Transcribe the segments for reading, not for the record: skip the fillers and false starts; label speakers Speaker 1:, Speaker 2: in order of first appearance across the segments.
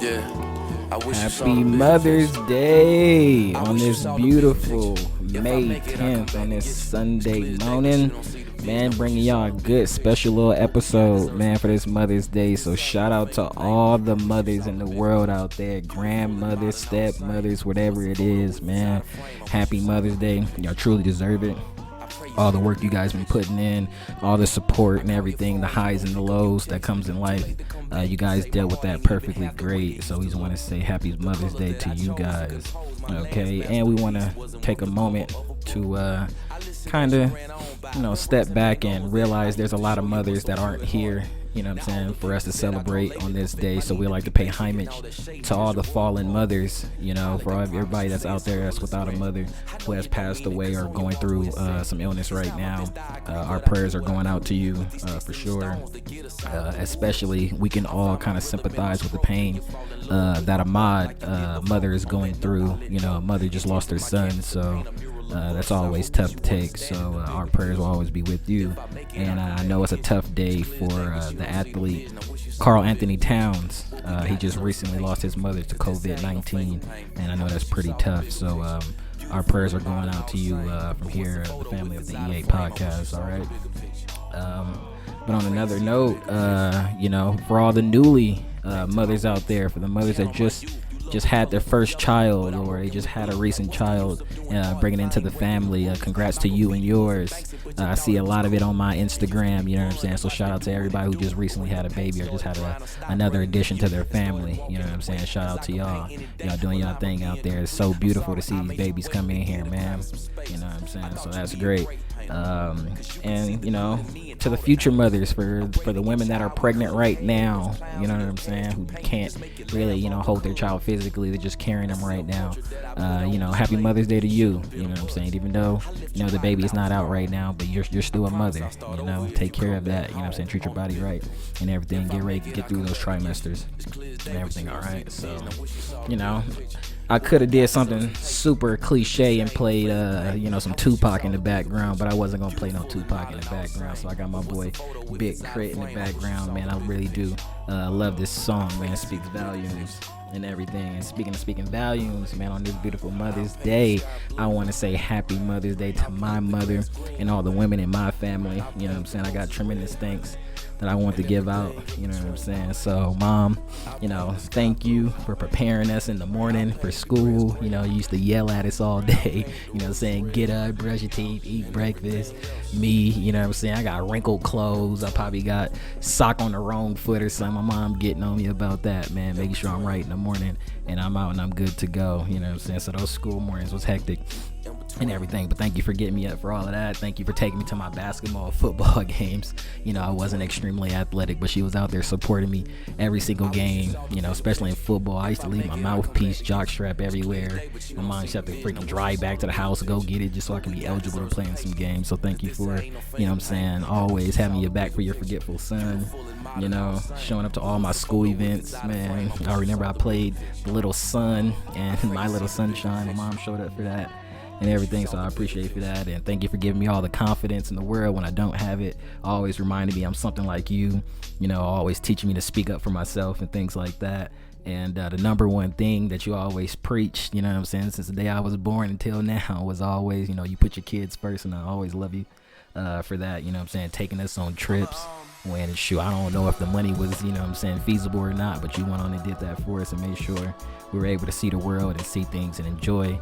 Speaker 1: Happy Mother's Day on this beautiful May 10th, on this Sunday morning. Man, bringing y'all a good special little episode, man, for this Mother's Day. So shout out to all the mothers in the world out there, grandmothers, stepmothers, whatever it is, man. Happy Mother's Day. Y'all truly deserve it. All the work you guys been putting in, all the support and everything, the highs and the lows that comes in life. You guys dealt with that perfectly great. So we just want to say happy Mother's Day to you guys. Okay, and we want to take a moment to kind of, step back and realize there's a lot of mothers that aren't here, for us to celebrate on this day. So we like to pay homage to all the fallen mothers, for everybody that's out there that's without a mother who has passed away or going through some illness right now. Our prayers are going out to you for sure. Especially, we can all kind of sympathize with the pain that Ahmad mother is going through. A mother just lost her son, so that's always tough to take. So our prayers will always be with you. And I know it's a tough day for the athlete Karl Anthony Towns. He just recently lost his mother to COVID-19, and I know that's pretty tough. So our prayers are going out to you from here, the family of the EA Podcast. All right. But on another note, for all the newly mothers out there, for the mothers that just had their first child, or they just had a recent child, bringing into the family, congrats to you and yours. I see a lot of it on my Instagram, so shout out to everybody who just recently had a baby or just had another addition to their family, shout out to y'all doing y'all thing out there. It's so beautiful to see these babies come in here, man, so that's great. And to the future mothers, for the women that are pregnant right now, who can't really hold their child physically, they're just carrying them right now. Happy Mother's Day to you. Even though the baby is not out right now, but you're still a mother. Take care of that. Treat your body right and everything. Get ready to get through those trimesters and everything. All right. So I could have did something super cliche and played, some Tupac in the background, but I wasn't going to play no Tupac in the background. So I got my boy Big Crit in the background, man. I really do love this song, man. It speaks volumes and everything. And speaking of volumes, man, on this beautiful Mother's Day, I want to say happy Mother's Day to my mother and all the women in my family. I got tremendous thanks that I want to give out, so Mom, thank you for preparing us in the morning for school. You used to yell at us all day, saying get up, brush your teeth, eat breakfast. Me, I got wrinkled clothes, I probably got sock on the wrong foot or something. My mom getting on me about that, man, making sure I'm right in the morning and I'm out and I'm good to go. So those school mornings was hectic and everything, but thank you for getting me up for all of that. Thank you for taking me to my basketball, football games. I wasn't extremely athletic, but she was out there supporting me every single game, especially in football. I used to leave my mouthpiece, jockstrap everywhere. My mom used to have to freaking drive back to the house, go get it just so I can be eligible to play in some games. So thank you for, always having your back for your forgetful son, showing up to all my school events, man. I remember I played The Little Sun and My Little Sunshine. My mom showed up for that and everything, so I appreciate you for that, and thank you for giving me all the confidence in the world when I don't have it. Always reminding me I'm something like you, always teaching me to speak up for myself and things like that. And the number one thing that you always preach, since the day I was born until now, was always, you put your kids first, and I always love you for that, taking us on trips. When I don't know if the money was, feasible or not, but you went on and did that for us and made sure we were able to see the world and see things and enjoy,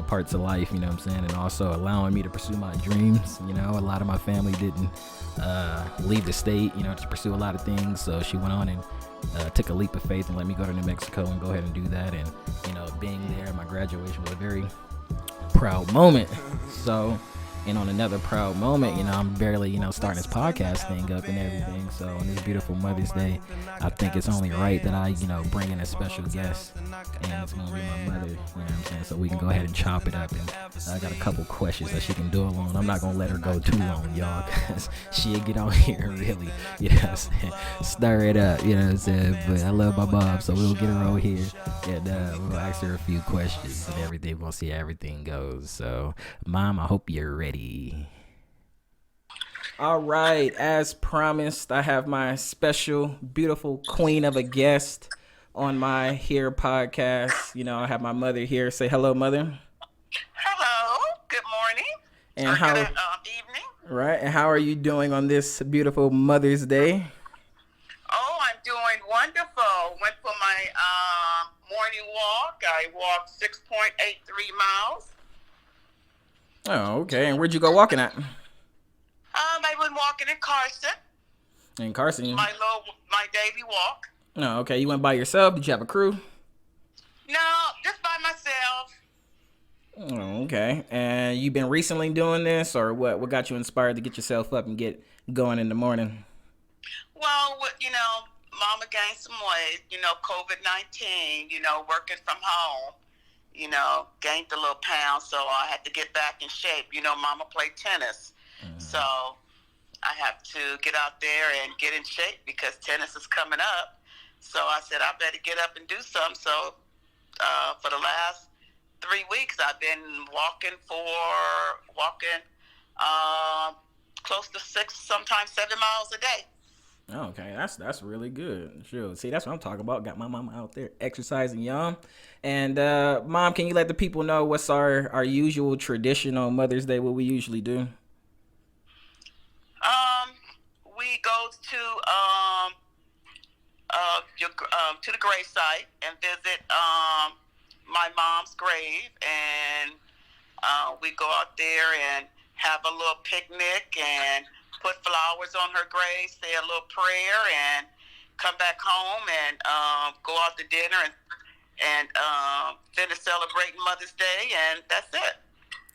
Speaker 1: parts of life, and also allowing me to pursue my dreams. A lot of my family didn't leave the state, to pursue a lot of things. So she went on and took a leap of faith and let me go to New Mexico and go ahead and do that. And, being there at my graduation was a very proud moment. So, and on another proud moment, I'm barely, starting this podcast thing up and everything. So on this beautiful Mother's Day, I think it's only right that I, bring in a special guest, and it's going to be my mother, so we can go ahead and chop it up. And I got a couple questions that she can do alone. I'm not going to let her go too long, y'all, because she'll get on here and really, stir it up, but I love my mom, so we'll get her over here and we'll ask her a few questions and everything. We'll see how everything goes. So, Mom, I hope you're ready. All right, as promised, I have my special, beautiful queen of a guest, on my here podcast. I have my mother here. Say hello, mother.
Speaker 2: Hello. Good morning.
Speaker 1: And
Speaker 2: Or good
Speaker 1: how
Speaker 2: evening.
Speaker 1: right? And how are you doing on this beautiful Mother's Day?
Speaker 2: Oh, I'm doing wonderful. Went for my morning walk. I walked 6.83 miles.
Speaker 1: Oh, okay. And where'd you go walking at?
Speaker 2: I went walking in Carson.
Speaker 1: In Carson.
Speaker 2: My daily walk.
Speaker 1: Oh, okay. You went by yourself? Did you have a crew?
Speaker 2: No, just by myself.
Speaker 1: Oh, okay. And you been recently doing this, or what? What got you inspired to get yourself up and get going in the morning?
Speaker 2: Well, Mama gained some weight. COVID-19. Working from home. Gained a little pounds, so I had to get back in shape. Mama played tennis, so I have to get out there and get in shape because tennis is coming up. So I said I better get up and do something. So for the last 3 weeks, I've been walking close to 6, sometimes 7 miles a day.
Speaker 1: Okay, that's really good. Sure. See, that's what I'm talking about. Got my mama out there exercising, young. And Mom, can you let the people know what's our usual tradition on Mother's Day? What we usually do?
Speaker 2: We go to the grave site and visit my mom's grave, and we go out there and have a little picnic and put flowers on her grave, say a little prayer, and come back home and go out to dinner and finish celebrating Mother's Day, and that's it.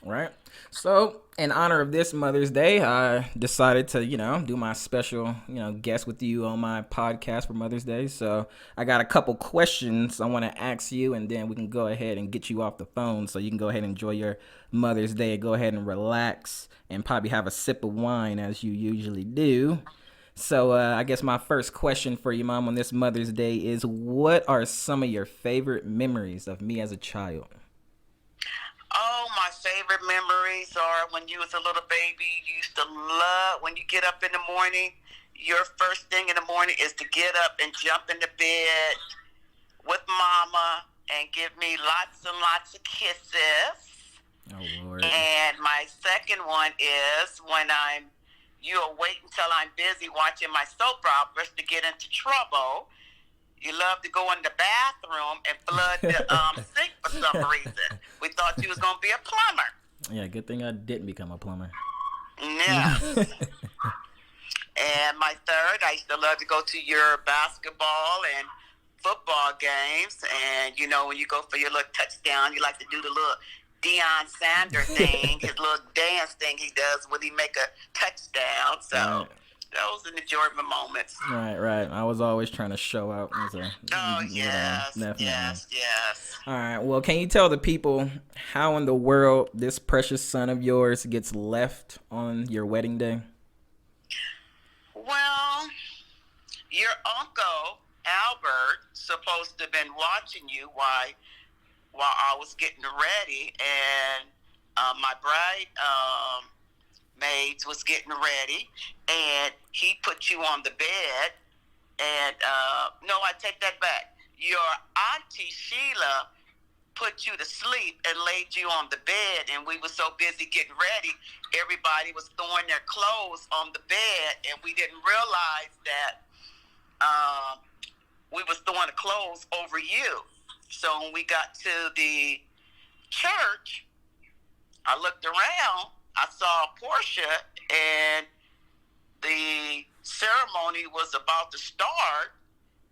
Speaker 1: Right. So, in honor of this Mother's Day, I decided to, do my special, guest with you on my podcast for Mother's Day. So, I got a couple questions I want to ask you, and then we can go ahead and get you off the phone so you can go ahead and enjoy your Mother's Day. Go ahead and relax and probably have a sip of wine as you usually do. So, I guess my first question for you, Mom, on this Mother's Day is, what are some of your favorite memories of me as a child?
Speaker 2: Oh, my favorite memories are when you was a little baby. You used to love when you get up in the morning. Your first thing in the morning is to get up and jump in the bed with Mama and give me lots and lots of kisses.
Speaker 1: Oh, Lord.
Speaker 2: And my second one is when you'll wait until I'm busy watching my soap operas to get into trouble. You love to go in the bathroom and flood the sink for some reason. We thought you was going to be a plumber.
Speaker 1: Yeah, good thing I didn't become a plumber.
Speaker 2: Yeah. And my third, I used to love to go to your basketball and football games. And, when you go for your little touchdown, you like to do the little Deion Sanders thing, his little dance thing he does when he make a touchdown. So...
Speaker 1: Right.
Speaker 2: Those are the enjoyment moments.
Speaker 1: Right. I was always trying to show out.
Speaker 2: Yes.
Speaker 1: All right. Well, can you tell the people how in the world this precious son of yours gets left on your wedding day?
Speaker 2: Well, your uncle, Albert, supposed to have been watching you while I was getting ready, and my bride... maids was getting ready, and he put you on the bed, and no, I take that back. Your auntie Sheila put you to sleep and laid you on the bed, and we were so busy getting ready, everybody was throwing their clothes on the bed, and we didn't realize that we was throwing the clothes over you. So when we got to the church, I looked around, I saw Portia, and the ceremony was about to start,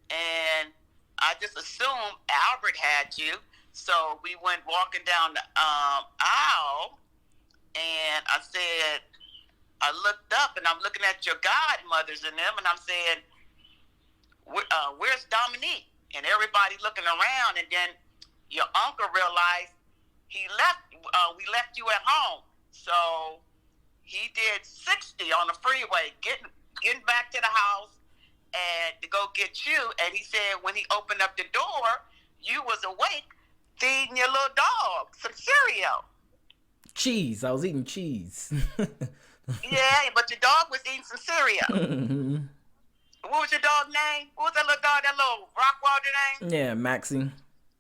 Speaker 2: and I just assumed Albert had you. So we went walking down the aisle, and I looked up, and I'm looking at your godmothers and them, and I'm saying, where's Dominique? And everybody looking around, and then your uncle realized we left you at home. So he did 60 on the freeway, getting back to the house and to go get you. And he said when he opened up the door, you was awake feeding your little dog some cereal.
Speaker 1: Cheese. I was eating cheese.
Speaker 2: Yeah, but your dog was eating some cereal. What was your dog name? What was that little dog? That little Rockwalder name?
Speaker 1: Yeah, Maxie.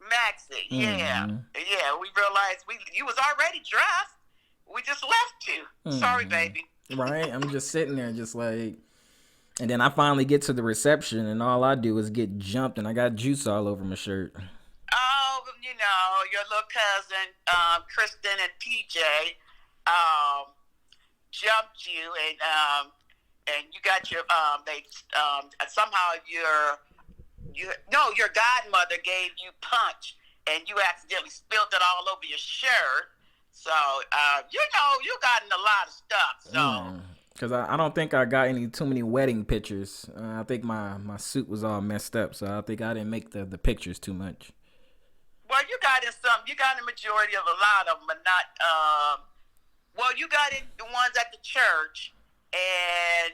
Speaker 2: Maxie. Yeah,
Speaker 1: Mm-hmm.
Speaker 2: yeah. We realized you was already dressed. We just left you. Sorry, baby.
Speaker 1: Right? I'm just sitting there, just like, and then I finally get to the reception, and all I do is get jumped, and I got juice all over my shirt.
Speaker 2: Oh, your little cousin, Kristen and PJ, jumped you, and you got your they somehow your godmother gave you punch, and you accidentally spilled it all over your shirt. So you got in a lot of stuff. So
Speaker 1: because I don't think I got too many wedding pictures. I think my suit was all messed up, so I think I didn't make the pictures too much.
Speaker 2: Well, you got in some. You got in the majority of a lot of them, but not. Well, you got in the ones at the church, and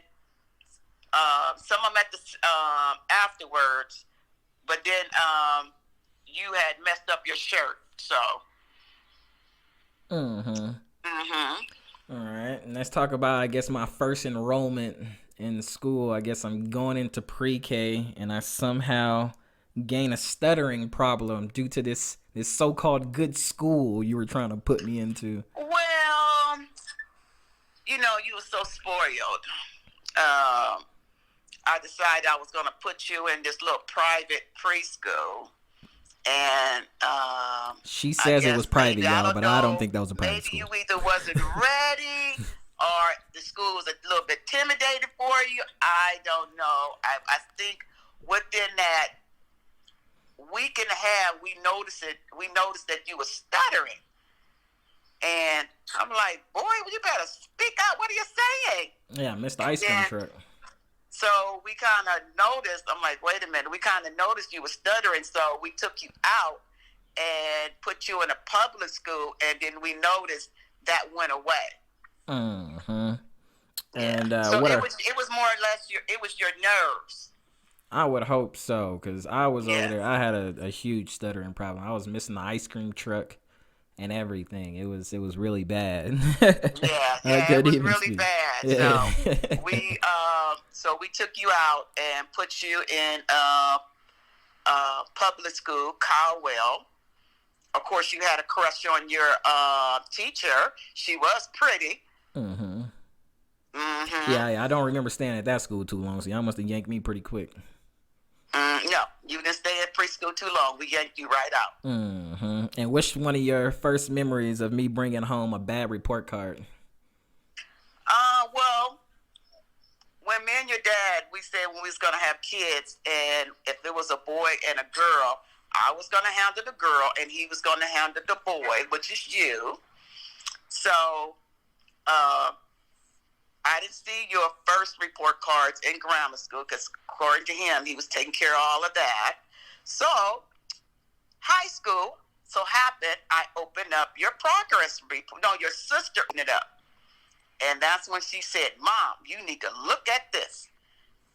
Speaker 2: some of them at the afterwards. But then you had messed up your shirt, so.
Speaker 1: All right, and let's talk about, I guess, my first enrollment in school. I guess I'm going into pre-K, and I somehow gain a stuttering problem due to this so-called good school you were trying to put me into.
Speaker 2: Well, you were so spoiled. I decided I was going to put you in this little private preschool. And
Speaker 1: she says it was private, y'all, but I don't think that was a private
Speaker 2: school.
Speaker 1: Maybe
Speaker 2: you either wasn't ready or the school was a little bit intimidated for you. I don't know. I think within that week and a half, we noticed that you were stuttering. And I'm like, boy, you better speak out. What are you saying?
Speaker 1: Yeah, I missed the ice cream truck.
Speaker 2: So we kind of noticed, I'm like, wait a minute. We kind of noticed you were stuttering, so we took you out and put you in a public school, and then we noticed that went away.
Speaker 1: Mm-hmm. And
Speaker 2: so it was more or less your nerves.
Speaker 1: I would hope so, because I was over there. I had a huge stuttering problem. I was missing the ice cream truck and everything. It was really bad.
Speaker 2: It was really
Speaker 1: speak.
Speaker 2: bad.
Speaker 1: Yeah.
Speaker 2: So we took you out and put you in public school, Caldwell. Of course, you had a crush on your teacher. She was pretty.
Speaker 1: Mm-hmm. Yeah, I don't remember staying at that school too long, so y'all must have yanked me pretty quick.
Speaker 2: No, you didn't stay at preschool too long. We yanked you right out.
Speaker 1: Mm-hmm. And which one of your first memories of me bringing home a bad report card?
Speaker 2: Well, when me and your dad, we said when we was going to have kids, and if there was a boy and a girl, I was going to handle the girl, and he was going to handle the boy, which is you. So, I didn't see your first report cards in grammar school because, according to him, he was taking care of all of that. So, high school, so happened, I opened up your progress report. No, your sister opened it up. And that's when she said, Mom, you need to look at this.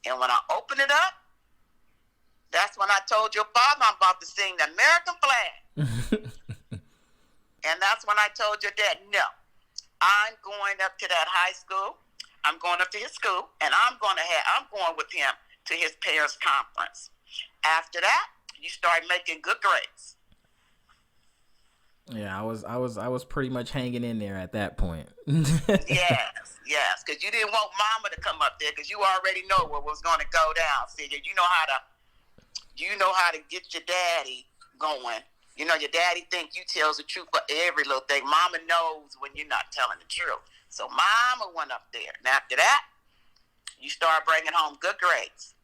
Speaker 2: And when I opened it up, that's when I told your father I'm about to sing the American flag. And that's when I told your dad, no, I'm going up to that high school. I'm going up to his school, and I'm going with him to his parents' conference. After that, you start making good grades.
Speaker 1: Yeah, I was pretty much hanging in there at that point.
Speaker 2: Yes, because you didn't want Mama to come up there because you already know what was going to go down. See, you know how to get your daddy going. You know, your daddy think you tells the truth for every little thing. Mama knows when you're not telling the truth. So Mama went up there. And after that, you start bringing home good grades.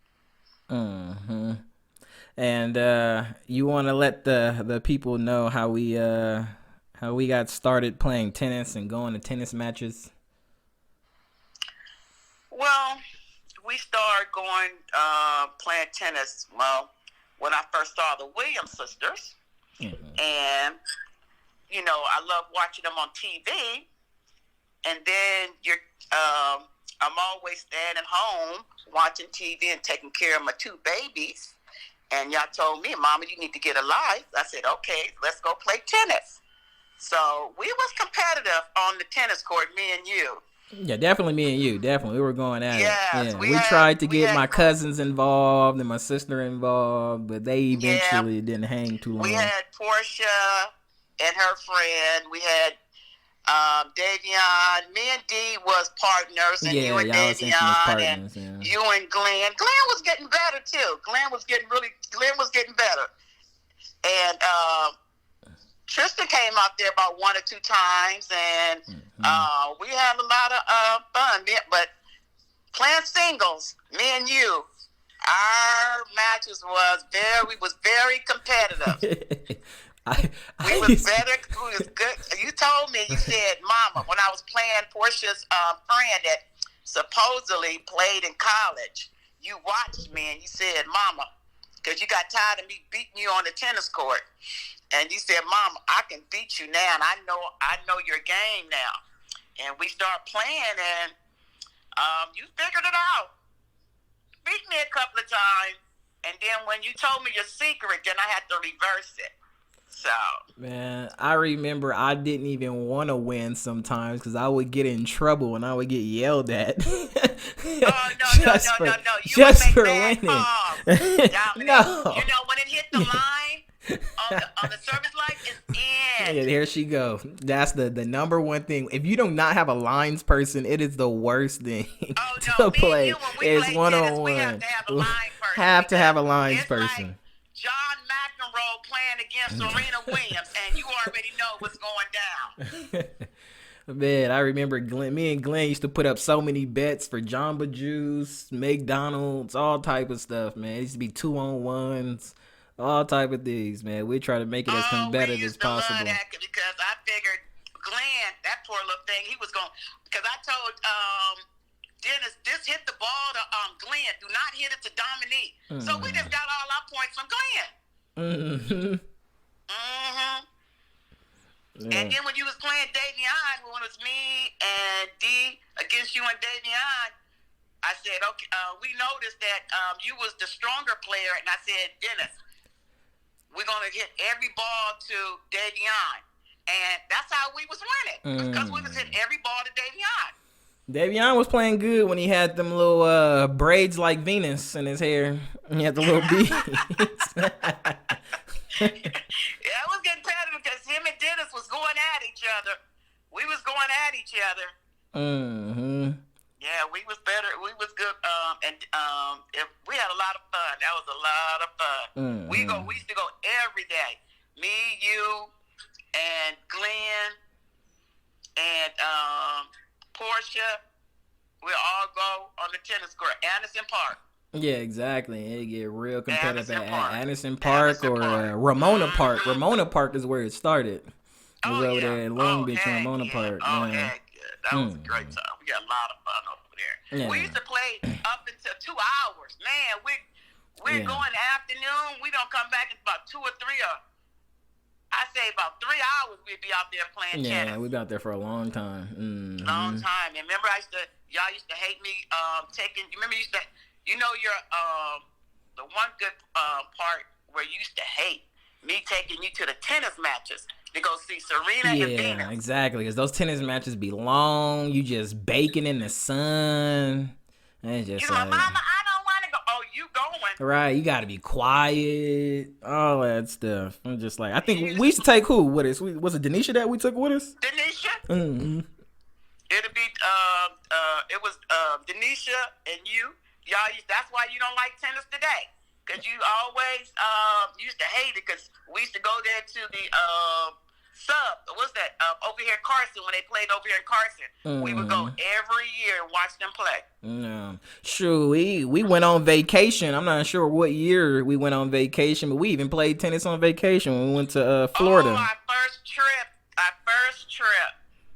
Speaker 1: Mm-hmm. And you want to let the people know how we got started playing tennis and going to tennis matches?
Speaker 2: Well, we started going playing tennis, when I first saw the Williams sisters. Mm-hmm. And, I love watching them on TV. And then I'm always staying at home watching TV and taking care of my two babies. And y'all told me, Mama, you need to get a life. I said, okay, let's go play tennis. So we was competitive on the tennis court, me and you.
Speaker 1: Yeah, definitely me and you. Definitely, we were going at it.
Speaker 2: Yes,
Speaker 1: Yeah, we tried to get my cousins involved and my sister involved, but they
Speaker 2: yeah,
Speaker 1: eventually didn't hang too
Speaker 2: we
Speaker 1: long.
Speaker 2: had Portia and her friend. We had Davion. Me and Dee was partners, and you and
Speaker 1: y'all was infamous
Speaker 2: Davion, and
Speaker 1: partners. Yeah.
Speaker 2: you and Glenn. Glenn was getting better too. Glenn was getting better, and Tristan came out there about 1 or 2 times, and we had a lot of fun. But playing singles, me and you, our matches was very competitive. We was good. You told me, you said, Mama, when I was playing Portia's friend that supposedly played in college, you watched me and you said, Mama, because you got tired of me beating you on the tennis court. And you said, Mama, I can beat you now, and I know your game now. And we start playing, and you figured it out. Beat me a couple of times, and then when you told me your secret, then I had to reverse it. So,
Speaker 1: man, I remember I didn't even want to win sometimes because I would get in trouble and I would get yelled at.
Speaker 2: no. You
Speaker 1: just
Speaker 2: would
Speaker 1: for
Speaker 2: make
Speaker 1: winning.
Speaker 2: No. You know, when it hit the line on the service line, it's in.
Speaker 1: Yeah, here she go. That's the number one thing. If you do not have a lines person, it is the worst thing to play. It's one-on-one.
Speaker 2: We have to have a line person.
Speaker 1: Have to have a lines person.
Speaker 2: Like John McEnroe playing against Serena Williams, and you already know what's going down.
Speaker 1: Man, I remember me and Glenn used to put up so many bets for Jamba Juice, McDonald's, all type of stuff, man. It used to be 2-on-1s, all type of things, man. We try to make it as competitive as possible.
Speaker 2: Love that because I figured Glenn, that poor little thing, he was going, because I told Dennis, this hit the ball to Glenn. Do not hit it to Dominique. So we just got all our points from Glenn. Yeah. And then when you was playing Davion, when it was me and D against you and Davion, I said, okay, we noticed that you was the stronger player, and I said, Dennis, we're going to hit every ball to Davion. And that's how we was winning, because we was hitting every ball to Davion.
Speaker 1: Davion was playing good when he had them little braids like Venus in his hair. He had the little beads.
Speaker 2: Yeah, it was getting competitive because him and Dennis was going at each other. We was going at each other. Yeah, we was better. We was good. We had a lot of fun. That was a lot of fun. We used to go every day. Me, you, and Glenn, and Portia. We all go on the tennis court, Anderson Park.
Speaker 1: Yeah, exactly. It get real competitive at Anderson Park or Ramona Park. Ramona Park is where it started. It was over there in Long Beach, Ramona Park.
Speaker 2: That was a great time. We got a lot of fun over there. Yeah. We used to play up until 2 hours. Man, we're going afternoon. We don't come back in about 2 or 3 or I say about 3 hours we'd be out there playing tennis.
Speaker 1: Yeah, we'd be out there for a long time.
Speaker 2: Long time. And remember y'all used to hate me the one good part where you used to hate me taking you to the tennis matches to go see Serena and Venus.
Speaker 1: Yeah, exactly. Because those tennis matches be long. You just baking in the sun. And it's just
Speaker 2: Mama, I don't want to go. Oh, you going.
Speaker 1: Right. You got to be quiet. All that stuff. I'm just like, I think we used to take who with us? Was it Denisha that we took with us?
Speaker 2: Denisha? It'll be, it was Denisha and you. Y'all, that's why you don't like tennis today. Because you always used to hate it because we used to go there to the sub. What's that? Over here in Carson, when they played over here in Carson. We would go every year and watch them play. Yeah.
Speaker 1: Sure, we went on vacation. I'm not sure what year we went on vacation, but we even played tennis on vacation when we went to Florida.
Speaker 2: Oh, our first trip.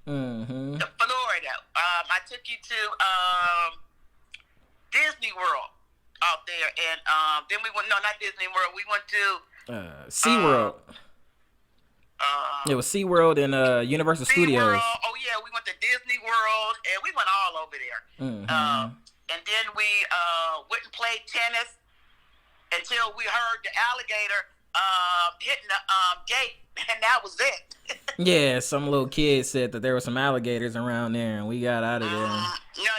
Speaker 2: To Florida. I took you to Disney World out there, and then we went. No, not Disney World. We went to
Speaker 1: SeaWorld. It was SeaWorld and Universal Studios.
Speaker 2: Oh yeah, we went to Disney World, and we went all over there. And then we went and played tennis until we heard the alligator hitting the gate, and that was it.
Speaker 1: Yeah, some little kid said that there were some alligators around there, and we got out of there.
Speaker 2: No,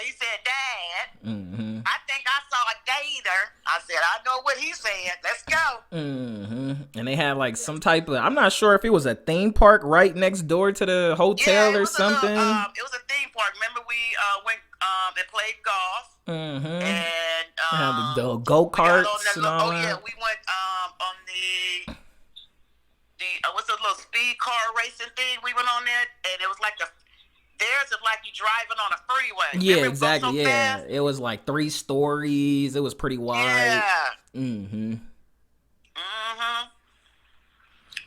Speaker 2: he said, Dad,
Speaker 1: Mm-hmm.
Speaker 2: I think I saw a gator. I said, I know what he said. Let's go.
Speaker 1: Mm-hmm. And they had like some type of, I'm not sure if it was a theme park right next door to the hotel or something.
Speaker 2: It was a theme park. Remember we went and played golf.
Speaker 1: Mm-hmm.
Speaker 2: And
Speaker 1: had the go-karts and all that.
Speaker 2: yeah, we went on the what's the little speed car racing thing? We went on there, and it was like theirs is like you driving on a freeway.
Speaker 1: Yeah,
Speaker 2: remember
Speaker 1: exactly.
Speaker 2: So
Speaker 1: yeah,
Speaker 2: fast?
Speaker 1: It was like 3 stories. It was pretty wide.
Speaker 2: Yeah.
Speaker 1: Mm-hmm.
Speaker 2: Mm-hmm.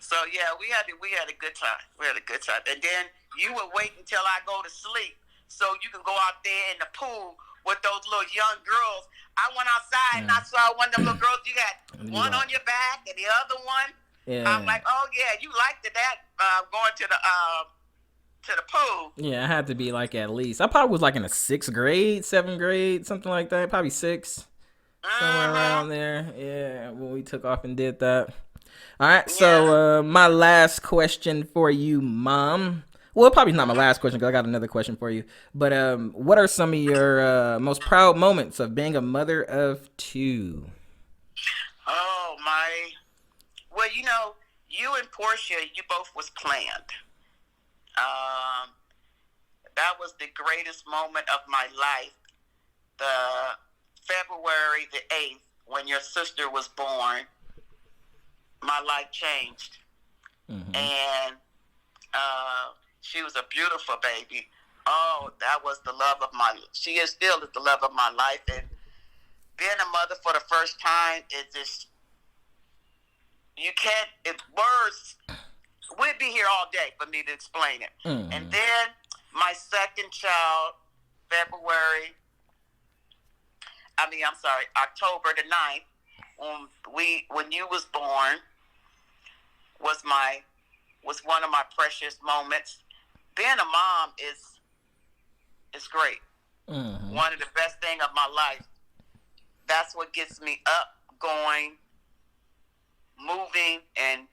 Speaker 2: So yeah, we had a good time. We had a good time, and then you would wait until I go to sleep so you can go out there in the pool with those little young girls. I went outside and I saw one of them little girls. You got one on your back and the other one. Yeah. I'm like, oh yeah, you liked that going to the pool.
Speaker 1: Yeah, I had to be like at least. I probably was like in the 6th grade, 7th grade, something like that. Probably 6, somewhere around there. Yeah, when we took off and did that. All right, so my last question for you, Mom. Well, probably not my last question because I got another question for you. But what are some of your most proud moments of being a mother of 2?
Speaker 2: Oh, my. Well, you and Portia, you both was planned. That was the greatest moment of my life. The February the 8th, when your sister was born, my life changed. Mm-hmm. And she was a beautiful baby. Oh, that was the love of my life. She is still the love of my life. And being a mother for the first time is just, words, we'd be here all day for me to explain it. Mm-hmm. And then my second child, October the 9th, when you was born, was one of my precious moments. Being a mom is great. Mm-hmm. One of the best things of my life. That's what gets me up, going, moving, and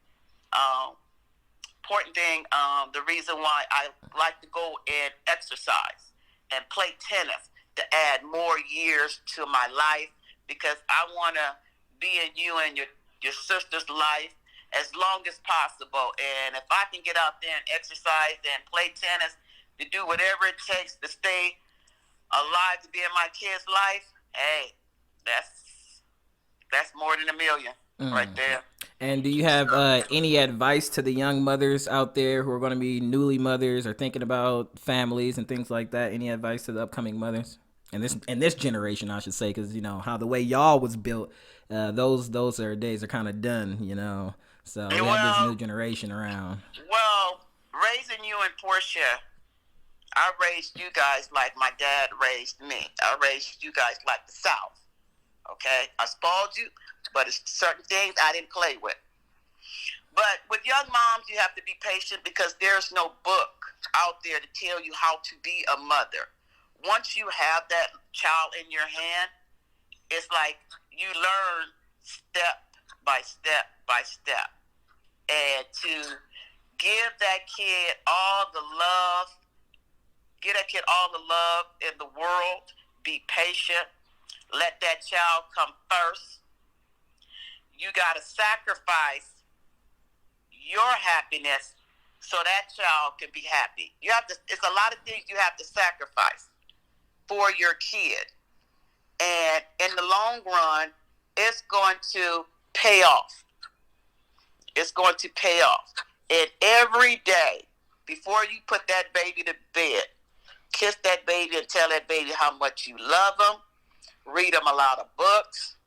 Speaker 2: important thing, the reason why I like to go and exercise and play tennis to add more years to my life, because I want to be in you and your sister's life as long as possible. And if I can get out there and exercise and play tennis, to do whatever it takes to stay alive, to be in my kid's life, hey, that's more than $1 million right there.
Speaker 1: And do you have any advice to the young mothers out there who are going to be newly mothers or thinking about families and things like that? Any advice to the upcoming mothers? And this generation, I should say, because how the way y'all was built, those days are kind of done, So we have this new generation around.
Speaker 2: Well, raising you and Portia, I raised you guys like my dad raised me. I raised you guys like the South. Okay? I spoiled you, but it's certain things I didn't play with. But with young moms, you have to be patient because there's no book out there to tell you how to be a mother. Once you have that child in your hand, it's like you learn step by step by step. And to give that kid all the love, in the world, be patient, let that child come first. You got to sacrifice your happiness so that child can be happy. It's a lot of things you have to sacrifice for your kid. And in the long run, it's going to pay off. It's going to pay off. And every day, before you put that baby to bed, kiss that baby and tell that baby how much you love them. Read them a lot of books.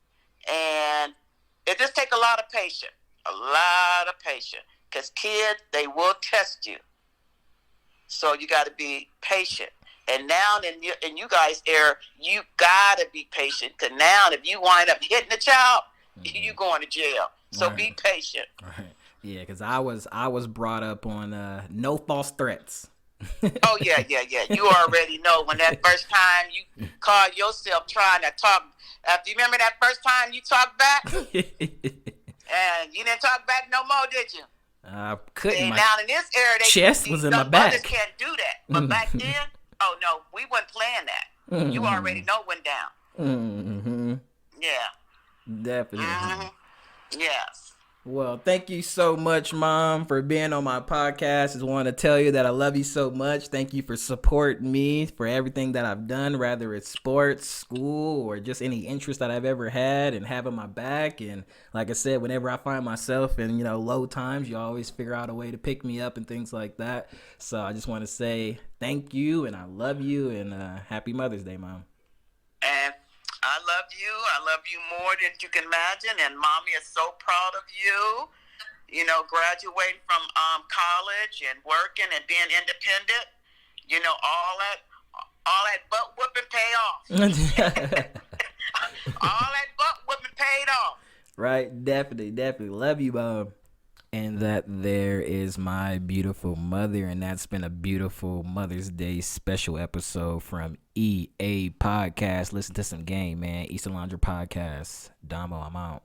Speaker 2: And it just takes a lot of patience. Because kids, they will test you. So you got to be patient. And now in you guys' era, you got to be patient. Because now if you wind up hitting a child, you going to jail. So right. Be patient.
Speaker 1: Right. Yeah, because I was brought up on no false threats.
Speaker 2: Oh, yeah. You already know when that first time you called yourself trying to talk. Do you remember that first time you talked back? And you didn't talk back no more, did you?
Speaker 1: I couldn't.
Speaker 2: See,
Speaker 1: My
Speaker 2: now in this era,
Speaker 1: chest was in my
Speaker 2: some
Speaker 1: back.
Speaker 2: mothers can't do that. But back then, oh no, we wasn't playing that. You already know went down.
Speaker 1: Mm-hmm.
Speaker 2: Yeah.
Speaker 1: Definitely.
Speaker 2: Yes.
Speaker 1: Well, thank you so much, Mom, for being on my podcast. Just want to tell you that I love you so much. Thank you for supporting me for everything that I've done, whether it's sports, school, or just any interest that I've ever had, and having my back. And like I said, whenever I find myself in, low times, you always figure out a way to pick me up and things like that. So I just want to say thank you, and I love you, and happy Mother's Day, Mom.
Speaker 2: And I love you. I love you more than you can imagine. And Mommy is so proud of you. Graduating from college and working and being independent. All that butt whooping pay off. All that butt whooping paid off.
Speaker 1: Right, definitely. Love you, Mom. And that there is my beautiful mother, and that's been a beautiful Mother's Day special episode from EA Podcast. Listen to some game, man. East Alondra Podcast. Domo, I'm out.